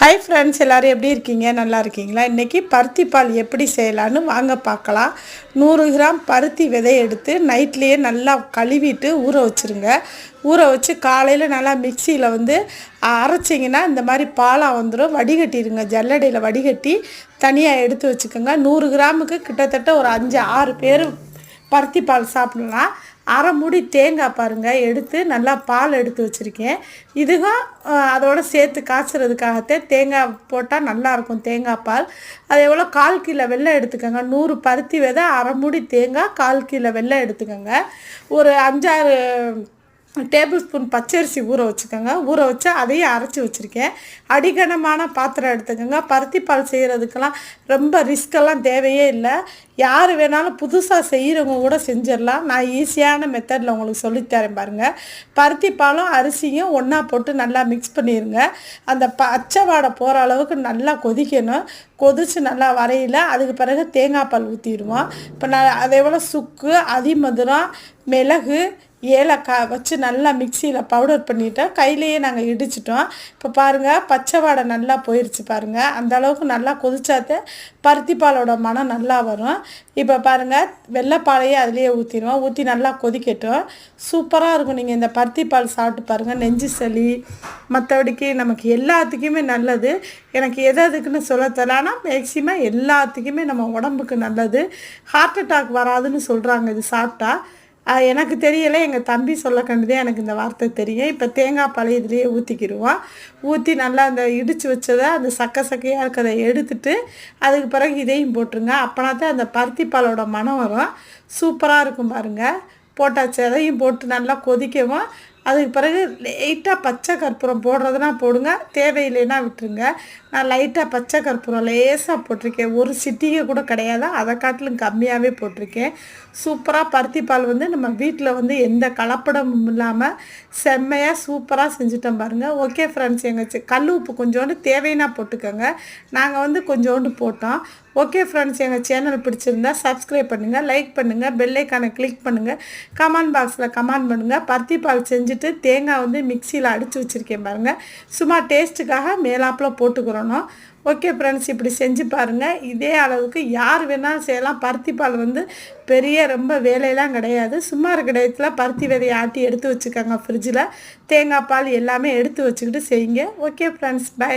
Hi friends, எல்லோரும் எப்படி இருக்கீங்க? நல்லா இருக்கீங்களா? இன்றைக்கி பருத்தி பால் எப்படி செய்யலான்னு வாங்க பார்க்கலாம். 100 கிராம் பருத்தி விதை எடுத்து நைட்லேயே நல்லா கழுவிட்டு ஊற வச்சுருங்க. ஊற வச்சு காலையில் நல்லா மிக்சியில் அரைச்சிங்கன்னா இந்த மாதிரி பாலாக வந்துடும். வடிகட்டிடுங்க, ஜல்லடையில் வடிகட்டி தனியாக எடுத்து வச்சுக்கோங்க. 100 கிராமுக்கு கிட்டத்தட்ட ஒரு 5-6 பேர் பருத்தி பால் சாப்பிடலாம். அரை மூடி தேங்காய் பாருங்கள் எடுத்து நல்லா பால் எடுத்து வச்சுருக்கேன். இதுவும் அதோடு சேர்த்து காய்ச்சறதுக்காகத்தே தேங்காய் போட்டால் நல்லாயிருக்கும் தேங்காய் பால். அது எவ்வளோ 1/4 கிலோ வெல்லம் எடுத்துக்கோங்க. 100 பருத்தி விதை, அரை மூடி தேங்காய், 1/4 கிலோ வெல்லம் எடுத்துக்கோங்க. ஒரு 5-6 டேபிள் ஸ்பூன் பச்சரிசி ஊற வச்சுக்கோங்க. ஊற வச்சு அதையும் அரைச்சி வச்சுருக்கேன். அடிகனமான பாத்திரம் எடுத்துக்கோங்க. பருத்தி பால் செய்கிறதுக்கெல்லாம் ரொம்ப ரிஸ்கெல்லாம் தேவையே இல்லை. யார் வேணாலும் புதுசாக செய்கிறவங்க கூட செஞ்சிடலாம். நான் ஈஸியான மெத்தடில் உங்களுக்கு சொல்லித்தரேன் பாருங்கள். பருத்தி பாலும் அரிசியும் ஒன்றா போட்டு நல்லா மிக்ஸ் பண்ணிடுங்க. அந்த பச்சை வாடை போகிற அளவுக்கு நல்லா கொதிக்கணும். கொதித்து நல்லா வரையில் அதுக்கு பிறகு தேங்காய் பால் ஊற்றிடுவோம். இப்போ நான் அதே போல் சுக்கு, அதிமதுரம், மிளகு, ஏலக்காய் வச்சு நல்லா மிக்சியில் பவுடர் பண்ணிவிட்டோம். கையிலையே நாங்கள் இடிச்சிட்டோம். இப்போ பாருங்கள், பச்சை வாடை நல்லா போயிடுச்சு பாருங்கள். அந்த அளவுக்கு நல்லா கொதிச்சாத்தே பருத்தி பாலோட மனம் நல்லா வரும். இப்போ பாருங்கள், வெள்ளைப்பாலையே அதிலேயே ஊற்றிடுவோம். ஊற்றி நல்லா கொதிக்கட்டும். சூப்பராக இருக்கும். நீங்கள் இந்த பருத்தி பால் சாப்பிட்டு பாருங்கள். நெஞ்சு சளி மற்றபடிக்கு நமக்கு எல்லாத்துக்குமே நல்லது. எனக்கு எதுக்குன்னு சொல்ல தெரியல, ஆனால் மேக்சிமம் எல்லாத்துக்குமே நம்ம உடம்புக்கு நல்லது. ஹார்ட் அட்டாக் வராதுன்னு சொல்கிறாங்க இது சாப்பிட்டா. எனக்கு தெரியலை, எங்கள் தம்பி சொல்ல கண்டுதே எனக்கு இந்த வார்த்தை தெரியும். இப்போ தேங்காய் பால் இதுலேயே ஊற்றிக்கிடுவோம். ஊற்றி நல்லா அந்த இடித்து வச்சதை அந்த சக்கையாக இருக்கிறத எடுத்துட்டு அதுக்கு பிறகு இதையும் போட்டுருங்க. அப்போனா தான் அந்த பருத்தி பாலோட மனம் வரும். சூப்பராக இருக்கும் பாருங்கள். போட்டாச்சு. அதையும் போட்டு நல்லா கொதிக்கவும். அதுக்கு பிறகு லைட்டாக பச்சை கற்பூரம் போடுறதுனா போடுங்க, தேவையில்லைன்னா விட்டுருங்க. நான் லைட்டாக பச்சை கற்பூரம் லேசாக போட்டிருக்கேன். ஒரு சிட்டிகை கூட கிடையாது, அதை காட்டிலும் கம்மியாகவே போட்டிருக்கேன். சூப்பராக பருத்தி பால் நம்ம வீட்டில் எந்த கலப்படமும் இல்லாமல் செம்மையாக சூப்பராக செஞ்சுட்டோம் பாருங்கள். ஓகே ஃப்ரெண்ட்ஸ், எங்கள் கல் உப்பு கொஞ்சோண்டு தேவைன்னா போட்டுக்கோங்க. நாங்கள் கொஞ்சோண்டு போட்டோம். ஓகே ஃப்ரெண்ட்ஸ், எங்கள் சேனல் பிடிச்சிருந்தா சப்ஸ்கிரைப் பண்ணுங்கள், லைக் பண்ணுங்கள், பெல் ஐக்கானை கிளிக் பண்ணுங்கள், கமெண்ட் பாக்ஸில் கமெண்ட் பண்ணுங்கள். பருத்தி பால் செஞ்சுட்டு தேங்காய் மிக்சியில் அடித்து வச்சுருக்கேன் பாருங்கள். சும்மா டேஸ்ட்டுக்காக மேலாப்பில் போட்டுக்கிறோம். ஓகே ஃப்ரெண்ட்ஸ், இப்படி செஞ்சு பாருங்கள். இதே அளவுக்கு யார் வேணாலும் செய்யலாம். பருத்தி பால் பெரிய ரொம்ப வேலையெல்லாம் கிடையாது. சும்மா இருக்கிற இடத்துல பருத்தி விதையை ஆட்டி எடுத்து வச்சுக்கோங்க. ஃப்ரிட்ஜில் தேங்காய் பால் எல்லாமே எடுத்து வச்சுக்கிட்டு செய்யுங்க. Okay friends, by.